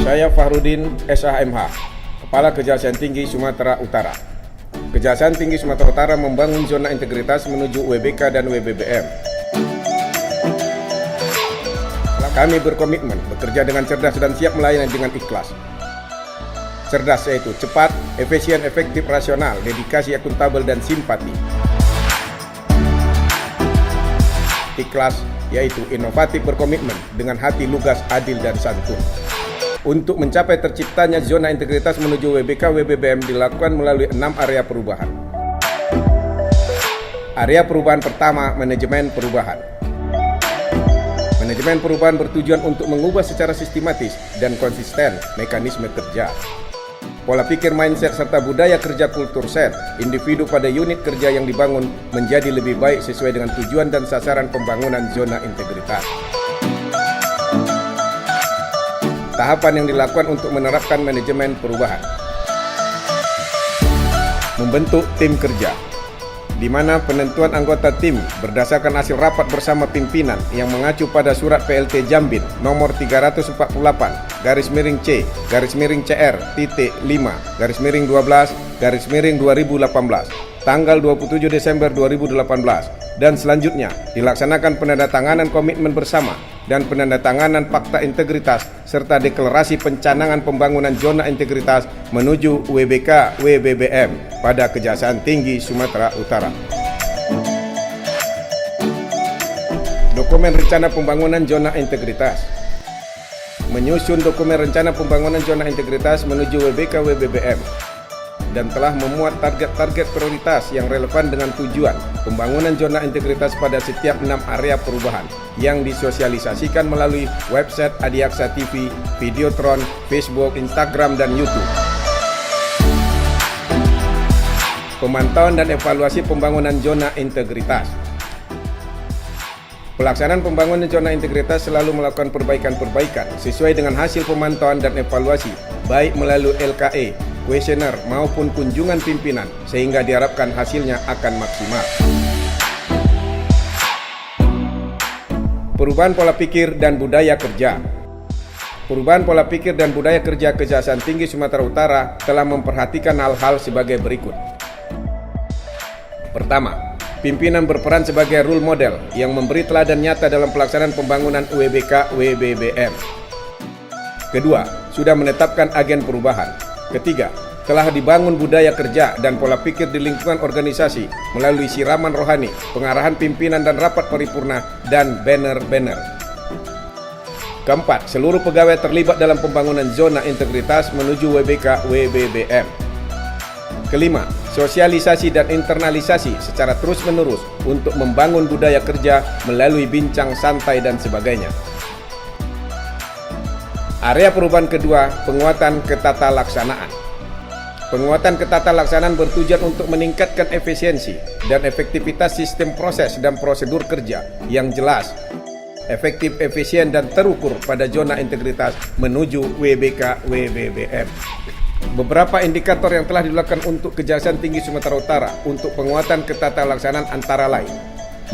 Saya Fahrudin SHMH, Kepala Kejaksaan Tinggi Sumatera Utara. Kejaksaan Tinggi Sumatera Utara membangun zona integritas menuju UWBK dan WBBM. Kami berkomitmen bekerja dengan cerdas dan siap melayani dengan ikhlas. Cerdas yaitu cepat, efisien, efektif, rasional, dedikasi, akuntabel, dan simpati. Ikhlas yaitu inovatif, berkomitmen dengan hati lugas, adil, dan santun. Untuk mencapai terciptanya zona integritas menuju WBK WBBM dilakukan melalui 6 area perubahan. Area perubahan pertama, manajemen perubahan. Manajemen perubahan bertujuan untuk mengubah secara sistematis dan konsisten mekanisme kerja, pola pikir, mindset, serta budaya kerja kultur set individu pada unit kerja yang dibangun menjadi lebih baik sesuai dengan tujuan dan sasaran pembangunan zona integritas. Tahapan yang dilakukan untuk menerapkan manajemen perubahan. Membentuk tim kerja, di mana penentuan anggota tim berdasarkan hasil rapat bersama pimpinan yang mengacu pada surat PLT Jambin nomor 348/CR-5/12/2018 tanggal 27 Desember 2018 dan selanjutnya dilaksanakan penandatanganan komitmen bersama dan penandatanganan fakta integritas serta deklarasi pencanangan pembangunan zona integritas menuju WBK WBBM pada Kejaksaan Tinggi Sumatera Utara. Dokumen rencana pembangunan zona integritas. Menyusun dokumen rencana pembangunan zona integritas menuju WBK WBBM dan telah memuat target-target prioritas yang relevan dengan tujuan pembangunan zona integritas pada setiap 6 area perubahan yang disosialisasikan melalui website Adiaksa TV, Videotron, Facebook, Instagram, dan YouTube. Pemantauan dan evaluasi pembangunan zona integritas. Pelaksanaan pembangunan zona integritas selalu melakukan perbaikan-perbaikan sesuai dengan hasil pemantauan dan evaluasi, baik melalui LKE, kuesioner maupun kunjungan pimpinan, sehingga diharapkan hasilnya akan maksimal. Perubahan pola pikir dan budaya kerja. Perubahan pola pikir dan budaya kerja Kejaksaan Tinggi Sumatera Utara telah memperhatikan hal-hal sebagai berikut. Pertama, pimpinan berperan sebagai role model yang memberi teladan nyata dalam pelaksanaan pembangunan UWBK WBBM. Kedua, sudah menetapkan agen perubahan. Ketiga, telah dibangun budaya kerja dan pola pikir di lingkungan organisasi melalui siraman rohani, pengarahan pimpinan dan rapat paripurna, dan banner-banner. Keempat, seluruh pegawai terlibat dalam pembangunan zona integritas menuju WBK WBBM. Kelima, sosialisasi dan internalisasi secara terus-menerus untuk membangun budaya kerja melalui bincang santai dan sebagainya. Area perubahan kedua, penguatan ketatalaksanaan. Penguatan ketatalaksanaan bertujuan untuk meningkatkan efisiensi dan efektivitas sistem proses dan prosedur kerja yang jelas, efektif, efisien, dan terukur pada zona integritas menuju WBK WBBM. Beberapa indikator yang telah dilakukan untuk Kejaksaan Tinggi Sumatera Utara untuk penguatan ketatalaksanaan antara lain: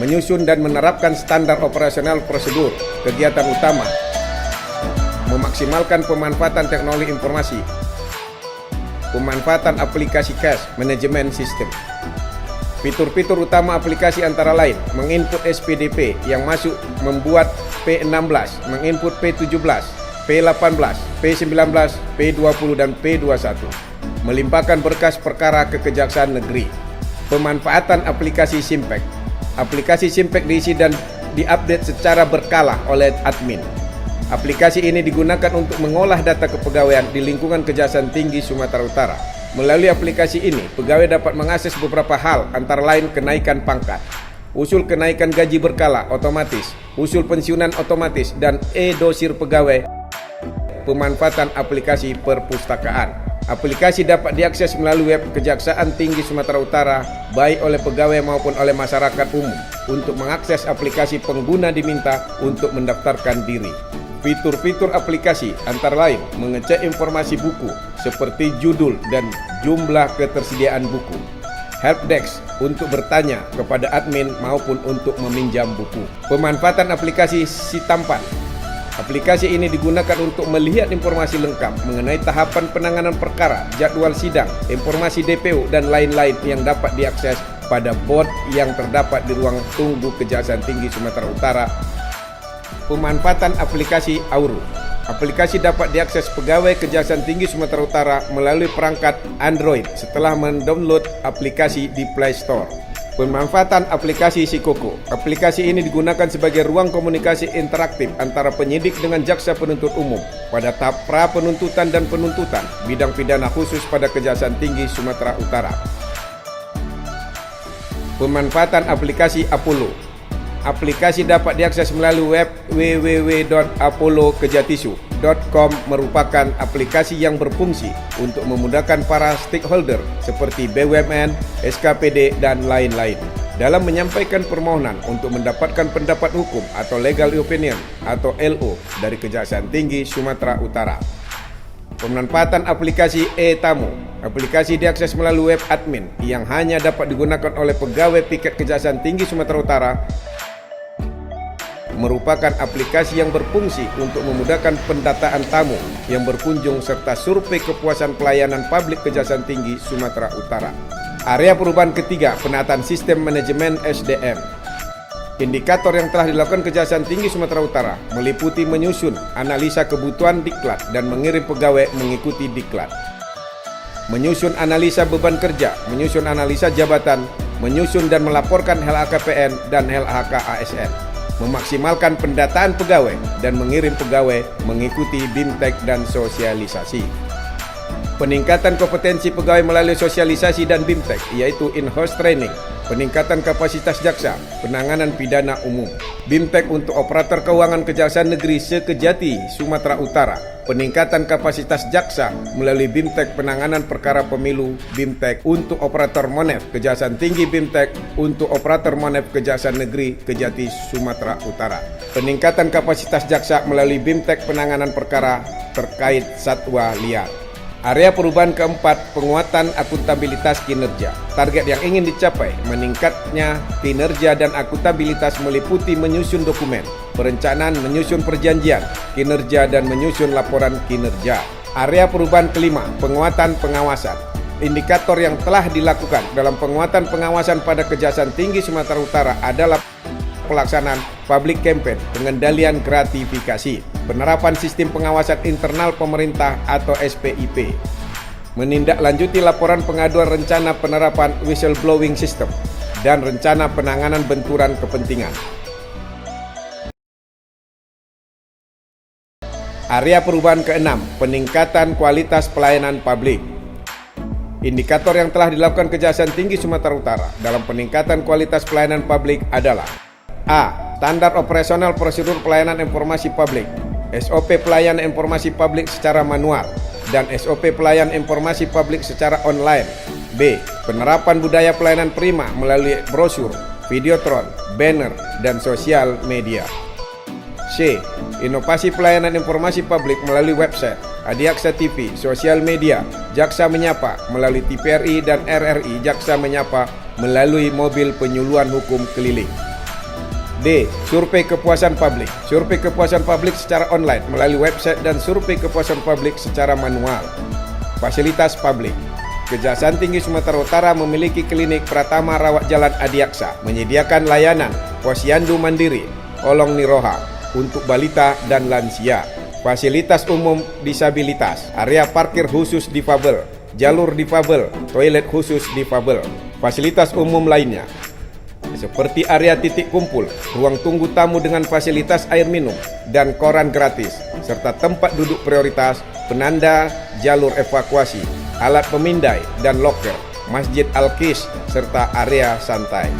menyusun dan menerapkan standar operasional prosedur kegiatan utama, memaksimalkan pemanfaatan teknologi informasi, pemanfaatan aplikasi cash manajemen sistem. Fitur-fitur utama aplikasi antara lain: menginput SPDP yang masuk, membuat P16, menginput P17, P18, P19, P20, dan P21, melimpahkan berkas perkara ke Kejaksaan Negeri. Pemanfaatan aplikasi Simpek. Aplikasi Simpek diisi dan diupdate secara berkala oleh admin. Aplikasi ini digunakan untuk mengolah data kepegawaian di lingkungan Kejaksaan Tinggi Sumatera Utara. Melalui aplikasi ini, pegawai dapat mengakses beberapa hal, antara lain kenaikan pangkat, usul kenaikan gaji berkala otomatis, usul pensiunan otomatis, dan e-dosir pegawai. Pemanfaatan aplikasi perpustakaan. Aplikasi dapat diakses melalui web Kejaksaan Tinggi Sumatera Utara, baik oleh pegawai maupun oleh masyarakat umum. Untuk mengakses aplikasi, pengguna diminta untuk mendaftarkan diri. Fitur-fitur aplikasi antara lain mengecek informasi buku seperti judul dan jumlah ketersediaan buku, helpdesk untuk bertanya kepada admin maupun untuk meminjam buku. Pemanfaatan aplikasi Sitampan. Aplikasi ini digunakan untuk melihat informasi lengkap mengenai tahapan penanganan perkara, jadwal sidang, informasi DPO dan lain-lain yang dapat diakses pada bot yang terdapat di ruang tunggu Kejaksaan Tinggi Sumatera Utara. Pemanfaatan aplikasi Auru. Aplikasi dapat diakses pegawai Kejaksaan Tinggi Sumatera Utara melalui perangkat Android setelah mendownload aplikasi di Play Store. Pemanfaatan aplikasi Sikoko. Aplikasi ini digunakan sebagai ruang komunikasi interaktif antara penyidik dengan jaksa penuntut umum pada tahap pra penuntutan dan penuntutan bidang pidana khusus pada Kejaksaan Tinggi Sumatera Utara. Pemanfaatan aplikasi Apollo. Aplikasi dapat diakses melalui web www.apollokejatisu.com merupakan aplikasi yang berfungsi untuk memudahkan para stakeholder seperti BUMN, SKPD, dan lain-lain dalam menyampaikan permohonan untuk mendapatkan pendapat hukum atau legal opinion atau LO dari Kejaksaan Tinggi Sumatera Utara. Pemanfaatan aplikasi e-Tamu. Aplikasi diakses melalui web admin yang hanya dapat digunakan oleh pegawai piket Kejaksaan Tinggi Sumatera Utara. Merupakan aplikasi yang berfungsi untuk memudahkan pendataan tamu yang berkunjung serta survei kepuasan pelayanan publik Kejaksaan Tinggi Sumatera Utara. Area perubahan ketiga, penataan sistem manajemen SDM. Indikator yang telah dilakukan Kejaksaan Tinggi Sumatera Utara meliputi menyusun analisa kebutuhan diklat dan mengirim pegawai mengikuti diklat. Menyusun analisa beban kerja, menyusun analisa jabatan, menyusun dan melaporkan LHKPN dan LHK ASN. Memaksimalkan pendataan pegawai dan mengirim pegawai mengikuti BIMTEK dan sosialisasi. Peningkatan kompetensi pegawai melalui sosialisasi dan BIMTEK yaitu in-house training, peningkatan kapasitas jaksa, penanganan pidana umum. BIMTEK untuk operator keuangan Kejaksaan Negeri Sekejati Sumatera Utara, peningkatan kapasitas jaksa melalui BIMTEK penanganan perkara pemilu, BIMTEK untuk operator Monef Kejaksaan Tinggi, BIMTEK untuk operator Monef Kejaksaan Negeri Kejati Sumatera Utara. Peningkatan kapasitas jaksa melalui BIMTEK penanganan perkara terkait satwa liar. Area perubahan keempat, penguatan akuntabilitas kinerja. Target yang ingin dicapai, meningkatnya kinerja dan akuntabilitas meliputi menyusun dokumen, perencanaan, menyusun perjanjian, kinerja dan menyusun laporan kinerja. Area perubahan kelima, penguatan pengawasan. Indikator yang telah dilakukan dalam penguatan pengawasan pada Kejaksaan Tinggi Sumatera Utara adalah pelaksanaan public campaign, pengendalian gratifikasi, penerapan sistem pengawasan internal pemerintah atau SPIP, menindaklanjuti laporan pengaduan rencana penerapan whistleblowing system, dan rencana penanganan benturan kepentingan. Area perubahan keenam, peningkatan kualitas pelayanan publik. Indikator yang telah dilakukan Kejaksaan Tinggi Sumatera Utara dalam peningkatan kualitas pelayanan publik adalah A. Standar operasional prosedur pelayanan informasi publik, SOP pelayanan informasi publik secara manual, dan SOP pelayanan informasi publik secara online. B. Penerapan budaya pelayanan prima melalui brosur, videotron, banner, dan sosial media. C. Inovasi pelayanan informasi publik melalui website, Adiaksa TV, sosial media, Jaksa Menyapa melalui TVRI dan RRI Jaksa Menyapa melalui mobil penyuluhan hukum keliling. D. Survei kepuasan publik. Survei kepuasan publik secara online melalui website dan survei kepuasan publik secara manual. Fasilitas publik. Kejaksaan Tinggi Sumatera Utara memiliki klinik Pratama Rawat Jalan Adiaksa, menyediakan layanan posyandu mandiri, Olong Niroha untuk balita dan lansia, fasilitas umum disabilitas, area parkir khusus difabel, jalur difabel, toilet khusus difabel, fasilitas umum lainnya seperti area titik kumpul, ruang tunggu tamu dengan fasilitas air minum dan koran gratis, serta tempat duduk prioritas, penanda jalur evakuasi, alat pemindai dan loker, Masjid Al-Qis, serta area santai.